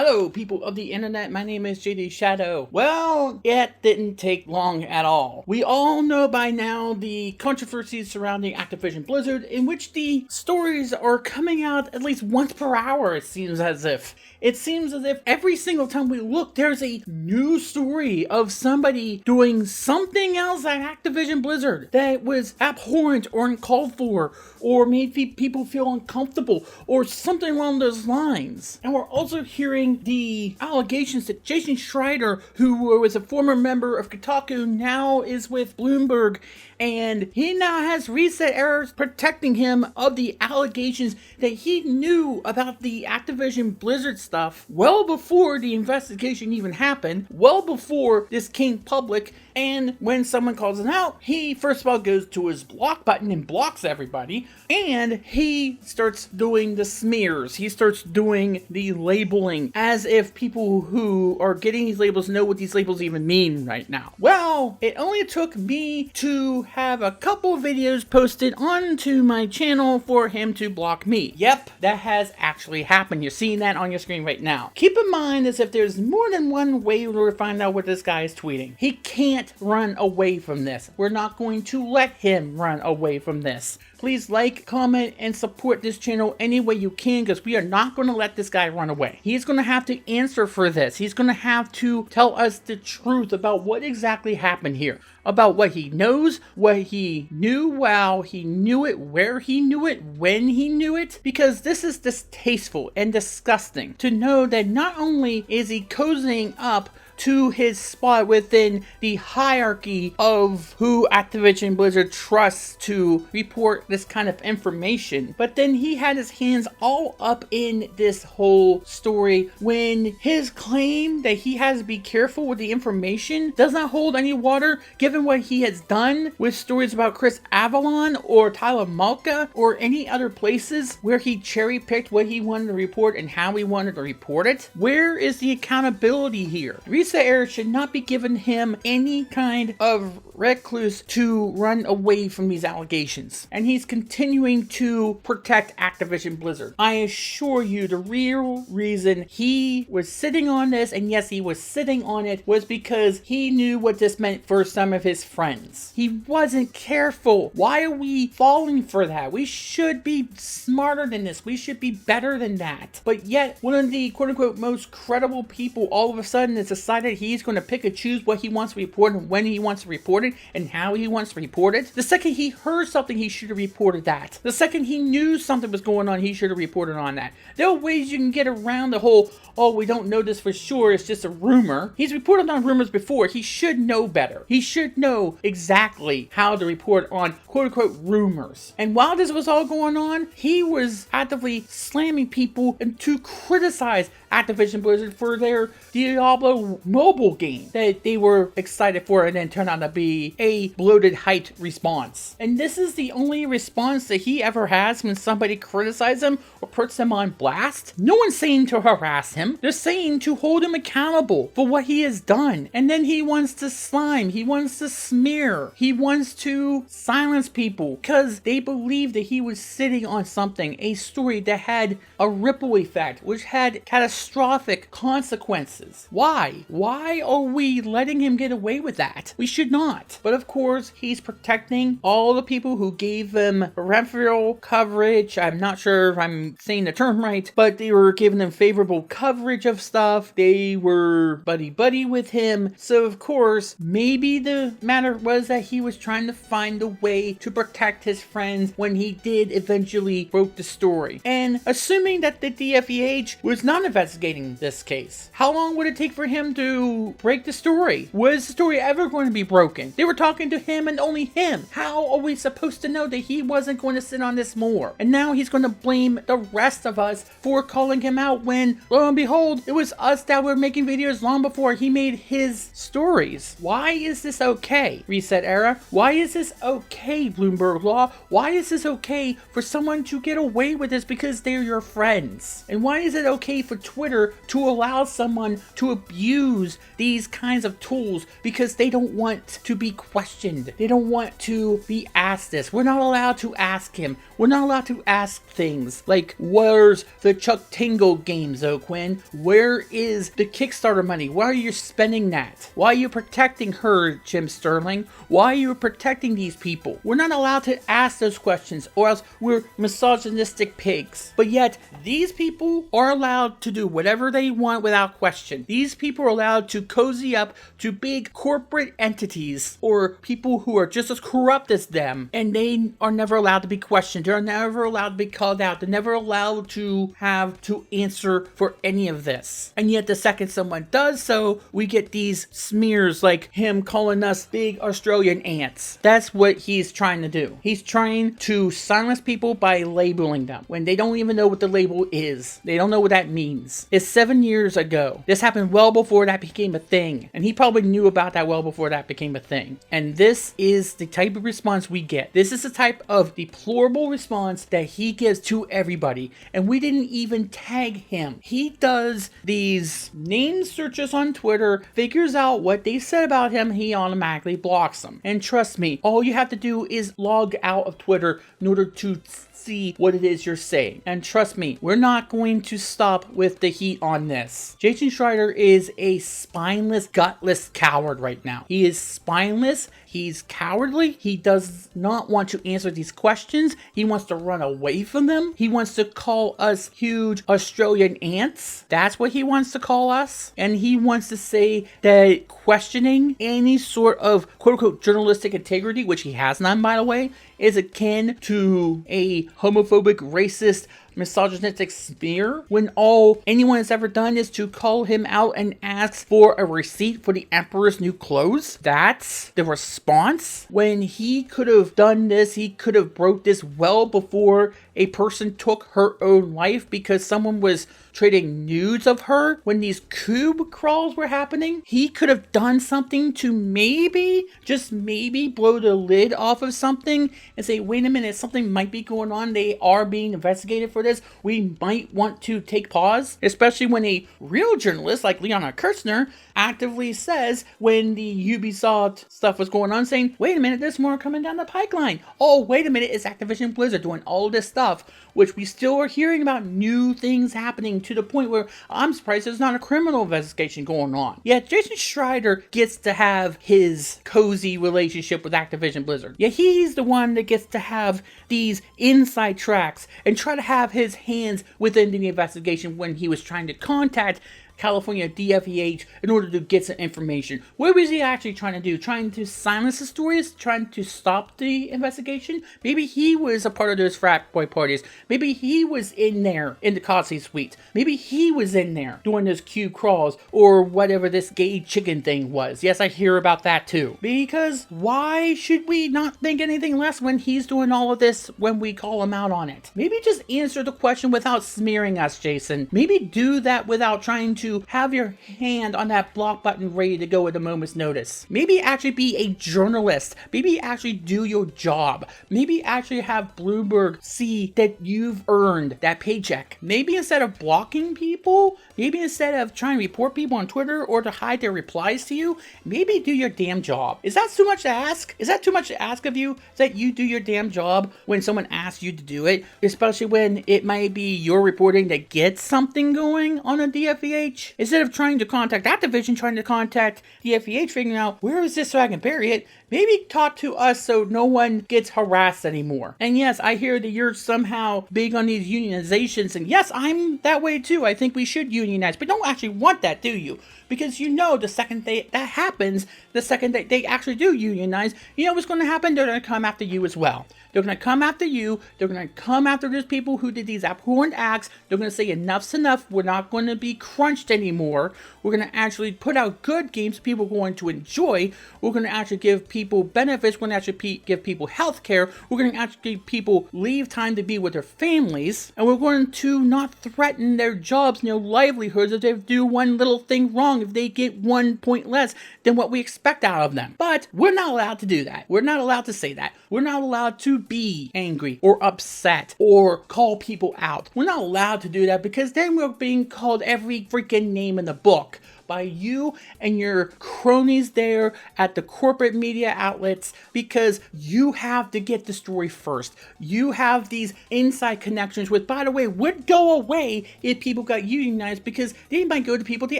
Hello, people of the internet. My name is JD Shadow. Well, it didn't take long at all. We all know by now the controversies surrounding Activision Blizzard, in which the stories are coming out at least once per hour, it seems as if. It seems as if every single time we look, there's a new story of somebody doing something else at Activision Blizzard that was abhorrent or uncalled for, or made people feel uncomfortable, or something along those lines. And we're also hearing the allegations that Jason Schreier, who was a former member of Kotaku, now is with Bloomberg, and he now has reset errors protecting him of the allegations that he knew about the Activision Blizzard stuff well before the investigation even happened, well before this came public. And when someone calls him out, he first of all goes to his block button and blocks everybody, and he starts doing the smears. He starts doing the labeling as if people who are getting these labels know what these labels even mean right now. Well, it only took me to have a couple videos posted onto my channel for him to block me. Yep, that has actually happened. You're seeing that on your screen right now. Keep in mind as if there's more than one way to find out what this guy is tweeting. He can't run away from this. We're not going to let him run away from this. Please like, comment, and support this channel any way you can, because we are not going to let this guy run away. He's going to have to answer for this. He's going to have to tell us the truth about what exactly happened here. About what he knows, what he knew while he knew it, where he knew it, when he knew it. Because this is distasteful and disgusting to know that not only is he cozying up to his spot within the hierarchy of who Activision Blizzard trusts to report this kind of information, but then he had his hands all up in this whole story when his claim that he has to be careful with the information does not hold any water, given what he has done with stories about Chris Avalon or Tyler Malka or any other places where he cherry-picked what he wanted to report and how he wanted to report it. Where is the accountability here? Reset error should not be given him any kind of recluse to run away from these allegations. And he's continuing to protect Activision Blizzard. I assure you, the real reason he was sitting on this, and yes, he was sitting on it, was because he knew what this meant for some of his friends. He wasn't careful. Why are we falling for that? We should be smarter than this. We should be better than that. But yet, one of the quote-unquote most credible people all of a sudden has decided he's going to pick and choose what he wants to report and when he wants to report it and how he wants to report it. The second he heard something, he should have reported that. The second he knew something was going on, he should have reported on that. There are ways you can get around the whole, oh, we don't know this for sure, it's just a rumor. He's reported on rumors before. He should know better. He should know exactly how to report on quote-unquote rumors. And while this was all going on, he was actively slamming people and to criticize Activision Blizzard for their Diablo mobile game that they were excited for and then turned out to be a bloated hyped response. And this is the only response that he ever has when somebody criticizes him or puts him on blast. No one's saying to harass him. They're saying to hold him accountable for what he has done. And then he wants to slime. He wants to smear. He wants to silence people because they believe that he was sitting on something, a story that had a ripple effect, which had catastrophic consequences. Why? Why are we letting him get away with that? We should not. But of course, he's protecting all the people who gave him peripheral coverage. I'm not sure if I'm saying the term right, but they were giving him favorable coverage of stuff. They were buddy-buddy with him. So of course, maybe the matter was that he was trying to find a way to protect his friends when he did eventually broke the story. And assuming that the DFEH was not investigating this case, how long would it take for him to break the story? Was the story ever going to be broken? They were talking to him and only him. How are we supposed to know that he wasn't going to sit on this more? And now he's going to blame the rest of us for calling him out when, lo and behold, it was us that were making videos long before he made his stories. Why is this okay, Reset Era? Why is this okay, Bloomberg Law? Why is this okay for someone to get away with this because they're your friends? And why is it okay for Twitter to allow someone to abuse use these kinds of tools because they don't want to be questioned. They don't want to be asked this. We're not allowed to ask him. We're not allowed to ask things like, where's the Chuck Tingle games, Quinn? Where is the Kickstarter money? Why are you spending that? Why are you protecting her, Jim Sterling? Why are you protecting these people? We're not allowed to ask those questions, or else we're misogynistic pigs. But yet, these people are allowed to do whatever they want without question. These people are allowed to cozy up to big corporate entities or people who are just as corrupt as them, and they are never allowed to be questioned. They're never allowed to be called out. They're never allowed to have to answer for any of this. And yet, the second someone does so, we get these smears like him calling us big Australian ants. That's what he's trying to do. He's trying to silence people by labeling them when they don't even know what the label is. They don't know what that means. It's 7 years ago. This happened well before that became a thing. And he probably knew about that well before that became a thing. And this is the type of response we get. This is the type of deplorable response that he gives to everybody. And we didn't even tag him. He does these name searches on Twitter, figures out what they said about him, he automatically blocks them. And trust me, all you have to do is log out of Twitter in order to see what it is you're saying. And trust me, we're not going to stop with the heat on this. Jason Schreier is a spineless, gutless coward right now. He is spineless. He's cowardly. He does not want to answer these questions. He wants to run away from them. He wants to call us huge Australian ants. That's what he wants to call us. And he wants to say that questioning any sort of quote-unquote journalistic integrity, which he has none, by the way, is akin to a homophobic, racist, misogynistic smear, when all anyone has ever done is to call him out and ask for a receipt for the Emperor's new clothes. That's the response. When he could have done this, he could have broke this well before a person took her own life because someone was trading nudes of her when these cube crawls were happening. He could have done something to maybe, just maybe, blow the lid off of something and say, wait a minute, something might be going on. They are being investigated for this. We might want to take pause, especially when a real journalist like Leona Kirchner actively says when the Ubisoft stuff was going on, saying, wait a minute, there's more coming down the pipeline. Oh, wait a minute, it's Activision Blizzard doing all this stuff, which we still are hearing about new things happening to the point where I'm surprised there's not a criminal investigation going on. Yet Jason Schreier gets to have his cozy relationship with Activision Blizzard. Yeah, he's the one that gets to have these inside tracks and try to have his hands within the investigation when he was trying to contact California DFEH in order to get some information. What was he actually trying to do? Trying to silence the stories? Trying to stop the investigation? Maybe he was a part of those frat boy parties. Maybe he was in there in the Cosby suite. Maybe he was in there doing those cube crawls or whatever this gay chicken thing was. Yes, I hear about that too. Because why should we not think anything less when he's doing all of this when we call him out on it? Maybe just answer the question without smearing us, Jason. Maybe do that without trying to have your hand on that block button ready to go at a moment's notice. Maybe actually be a journalist. Maybe actually do your job. Maybe actually have Bloomberg see that you've earned that paycheck. Maybe instead of blocking people, maybe instead of trying to report people on Twitter or to hide their replies to you, maybe do your damn job. Is that too much to ask? Is that too much to ask of you? That you do your damn job when someone asks you to do it? Especially when it might be your reporting that gets something going on a DFEH? Instead of trying to contact Activision, trying to contact the FEH, figuring out where is this so I can bury it, maybe talk to us so no one gets harassed anymore. And yes, I hear that you're somehow big on these unionizations, and yes, I'm that way too. I think we should unionize, but don't actually want that, do you? Because you know the second that happens, the second that they actually do unionize, you know what's going to happen? They're going to come after you as well. They're going to come after you. They're going to come after those people who did these abhorrent acts. They're going to say enough's enough. We're not going to be crunched anymore. We're going to actually put out good games people are going to enjoy. We're going to actually give people benefits. We're going to actually give people health care. We're going to actually give people leave time to be with their families. And we're going to not threaten their jobs and their livelihoods if they do one little thing wrong, if they get 1 point less than what we expect out of them. But we're not allowed to do that. We're not allowed to say that. We're not allowed to be angry or upset or call people out. We're not allowed to do that because then we're being called every freaking name in the book by you and your cronies there at the corporate media outlets, because you have to get the story first. You have these inside connections, which, by the way, would go away if people got unionized, because they might go to people they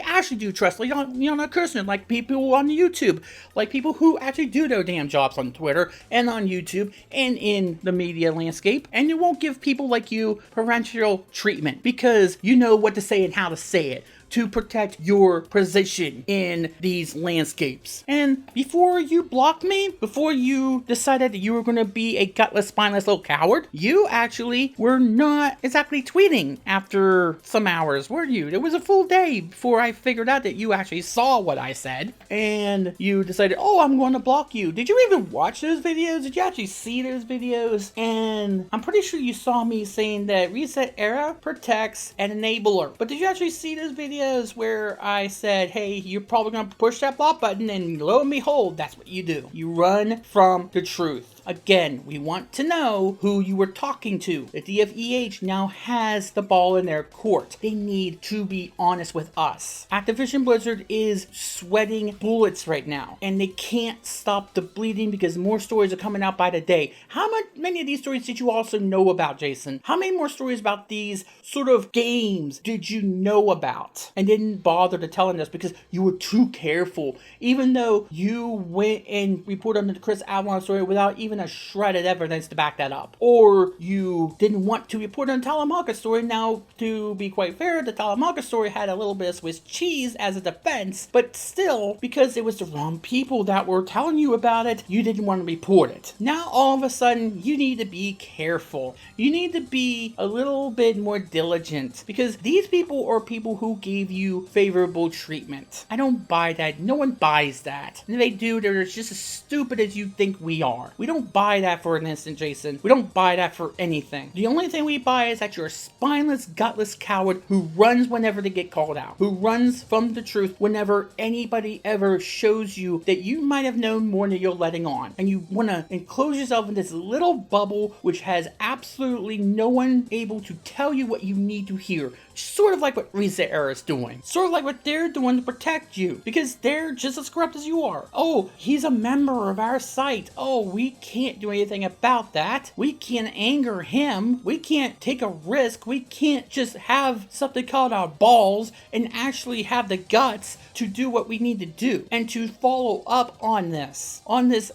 actually do trust, like, not cursing, like people on YouTube, like people who actually do their damn jobs on Twitter and on YouTube and in the media landscape, and you won't give people like you preferential treatment because you know what to say and how to say it to protect your position in these landscapes. And before you blocked me, before you decided that you were going to be a gutless, spineless little coward, you actually were not exactly tweeting after some hours, were you? It was a full day before I figured out that you actually saw what I said, and you decided, oh, I'm going to block you. Did you even watch those videos? Did you actually see those videos? And I'm pretty sure you saw me saying that Reset Era protects an enabler. But did you actually see those videos where I said, hey, you're probably going to push that block button, and lo and behold, that's what you do. You run from the truth. Again, we want to know who you were talking to. The DFEH now has the ball in their court. They need to be honest with us. Activision Blizzard is sweating bullets right now, and they can't stop the bleeding because more stories are coming out by the day. How many of these stories did you also know about, Jason? How many more stories about these sort of games did you know about and didn't bother to telling us because you were too careful, even though you went and reported on the Chris Avalon story without even a shred of evidence to back that up? Or you didn't want to report on the Talamaka story. Now, to be quite fair, the Talamaka story had a little bit of Swiss cheese as a defense, but still, because it was the wrong people that were telling you about it, you didn't want to report it. Now, all of a sudden, you need to be careful. You need to be a little bit more diligent, because these people are people who gave you favorable treatment. I don't buy that. No one buys that. And if they do, they're just as stupid as you think we are. We don't buy that for an instant, Jason. We don't buy that for anything. The only thing we buy is that you're a spineless, gutless coward who runs whenever they get called out, who runs from the truth whenever anybody ever shows you that you might have known more than you're letting on. And you want to enclose yourself in this little bubble which has absolutely no one able to tell you what you need to hear. Sort of like what Reset Era is doing. Sort of like what they're doing to protect you, because they're just as corrupt as you are. Oh, he's a member of our site. Oh, we can't do anything about that. We can't anger him. We can't take a risk. We can't just have something called our balls and actually have the guts to do what we need to do and to follow up on this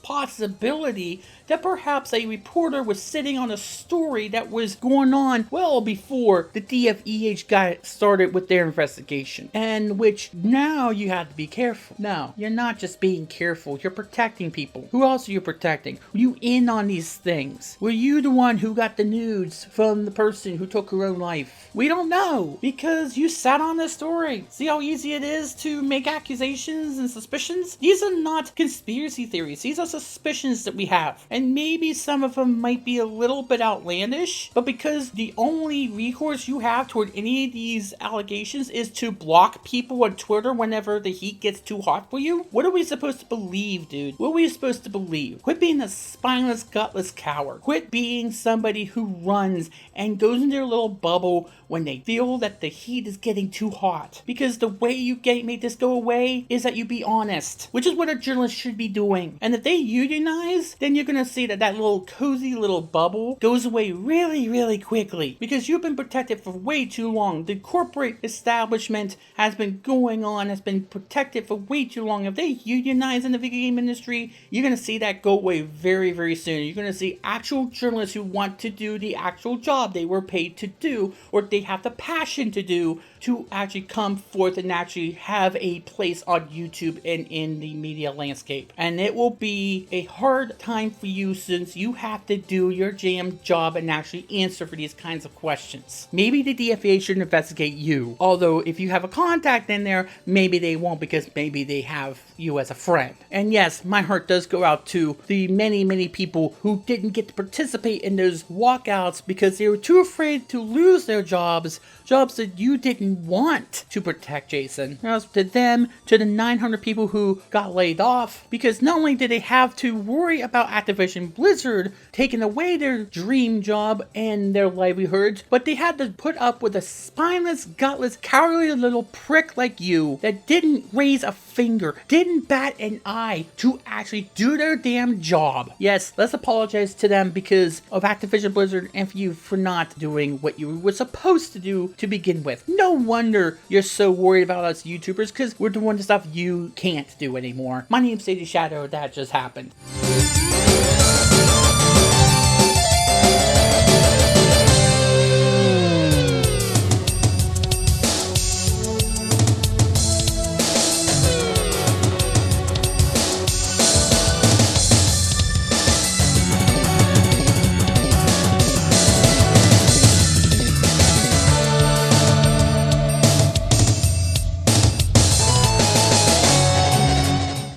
possibility that perhaps a reporter was sitting on a story that was going on well before the DFEH got started with their investigation, and which now you have to be careful. No, you're not just being careful, you're protecting people. Who else are you protecting? Were you in on these things? Were you the one who got the news from the person who took her own life? We don't know, because you sat on this story. See how easy it is to make accusations and suspicions? These are not conspiracy theories, these are suspicions that we have. And maybe some of them might be a little bit outlandish, but because the only recourse you have toward any of these allegations is to block people on Twitter whenever the heat gets too hot for you, what are we supposed to believe, dude? What are we supposed to believe? Quit being a spineless, gutless coward. Quit being somebody who runs and goes in their little bubble when they feel that the heat is getting too hot. Because the way you make this go away is that you be honest, which is what a journalist should be doing. And if they unionize, then you're gonna see that little cozy little bubble goes away really, really quickly, because you've been protected for way too long. The corporate establishment has been going on, has been protected for way too long. If they unionize in the video game industry, you're gonna see that go away very, very soon. You're gonna see actual journalists who want to do the actual job they were paid to do, or they have the passion to do, to actually come forth and actually have a place on YouTube and in the media landscape. And it will be a hard time for you, since you have to do your jam job and actually answer for these kinds of questions. Maybe the DFA should investigate you, although if you have a contact in there, maybe they won't, because maybe they have you as a friend. And yes, my heart does go out to the many, many people who didn't get to participate in those walkouts because they were too afraid to lose their jobs that you didn't want to protect, Jason. To them, to the 900 people who got laid off, because not only did they have to worry about Activision Activision Blizzard taking away their dream job and their livelihoods, but they had to put up with a spineless, gutless, cowardly little prick like you that didn't raise a finger, didn't bat an eye to actually do their damn job. Yes, let's apologize to them because of Activision Blizzard and for you for not doing what you were supposed to do to begin with. No wonder you're so worried about us YouTubers, because we're doing the stuff you can't do anymore. My name's Jason Schreier, that just happened.